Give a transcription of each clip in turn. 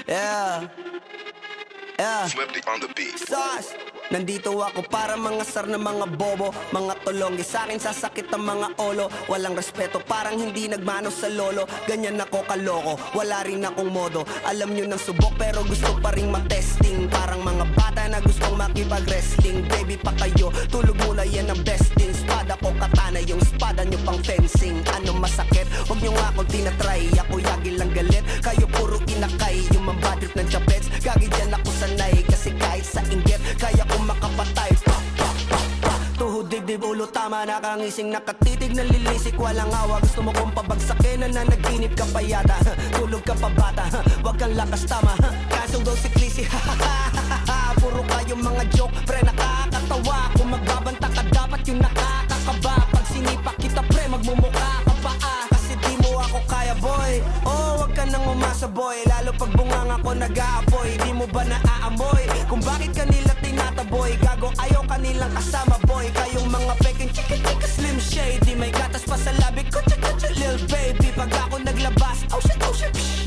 Yeah. Yeah. Flipped on the beat. Sauce. Nandito ako para mga sar na mga bobo, mga tulonggi sa akin sasakit ang mga olo. Walang respeto, parang hindi nagmano sa lolo. Ganyan ako kaloko, wala rin akong modo. Alam nyo ng subok pero gusto pa rin matesting. Parang mga bata na gustong makipag-wrestling. Baby pa kayo, tulog muna yan ang besting. Spada ko katana, yung spada nyo pang fencing. Ano masakit? Huwag nyo nga akong tinatry. Ako yagi lang galit, kayo puro inakay. Yung mambadrip ng chapets, gagi dyan ako sanay. Kasi kahit sa inggit, kaya ko makapatay. Pa, pa, pa, pa. Tuhod, dibdib, ulo, tama. Nakangising, nakatitig, nalilisik. Walang awa, gusto mo kong pabagsakin. Nananaginip ka pa yata. Tulog ka pa bata, wag kang lakas tama. Kasong daw si Clissy. Puro kayong mga joke, pre, nakakatawa. Kung magbabanta ka, dapat yung nakakakaba. Pag sinipa kita, pre, magmumukha ka pa kasi di mo ako kaya, boy. Oh, wag ka nang umasa, boy. Lalo pag bungang ako nag-aapoy. Di mo ba naaamoy kung bakit kanila tinataboy? Gago, ayaw kanilang kasama, boy. Kayong mga peking chika-chika slim shady. May gatas pa sa labi ko, chika-chika lil baby. Pag ako naglabas, oh shit,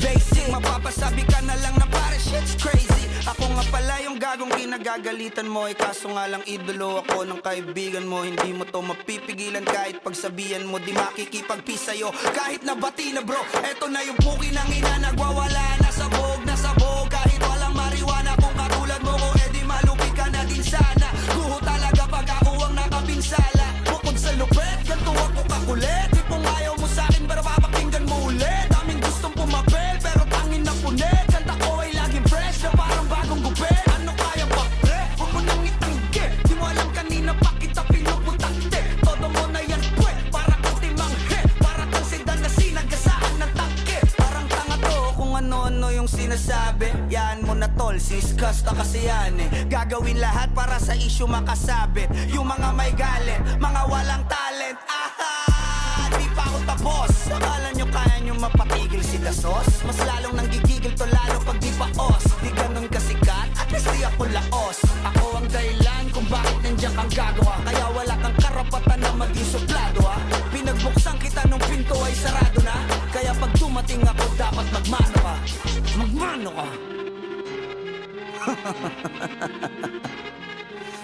basic. Mapapasabi ka na lang na pare, shit's crazy. Ako nga pala yung gagong kinagagalitan mo. Kaso nga lang idolo ako ng kaibigan mo. Hindi mo to mapipigilan kahit pagsabihan mo. Di makikipagpis sa'yo kahit nabati na bro. Eto na yung puki ng ina, nagwawala na sabog. Kahit walang mariwana, kung katulad mo ko, edi malupi ka na din sana. Guho talaga pag ako ang nakapinsala. Bukod sa lupet, ganito ako kakulit. Di kung ayaw mo sa'kin, pero papakinggan mo ulit. Daming gustong pumapel, pero tangin na punit. Kanta ko ay laging fresh na parang bagong gupit. Ano kaya ba, pre? Huwag mo nang itanggi. Di mo alam kanina pa kita pinuputante. Todo mo na yan, pwe, para kang timanghe. Para kang sedan na sinagasaan ng tangke. Parang tanga to kung ano-ano yung sinasabi. Yan mo na tol, sis-cast na kasi yan eh. Gagawin lahat para sa issue makasabit. Yung mga may galit, mga walang talent. Di pa ako tapos. Akala nyo kaya nyo mapatigil si Dasos? Mas lalong nanggigigil to lalo pag di pa os. Di ganun kasikat, at least di ako laos. Ako ang dahilan kung bakit nandiyan kang gagawa. Kaya wala kang karapatan na maging suplado ha. Pinagbuksan kita nung pinto ay sarado na. Kaya pag dumating ako dapat magmano ka. Magmano ka.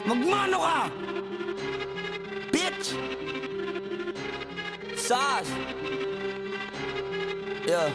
Magmano ka, bitch. Sas. Yeah.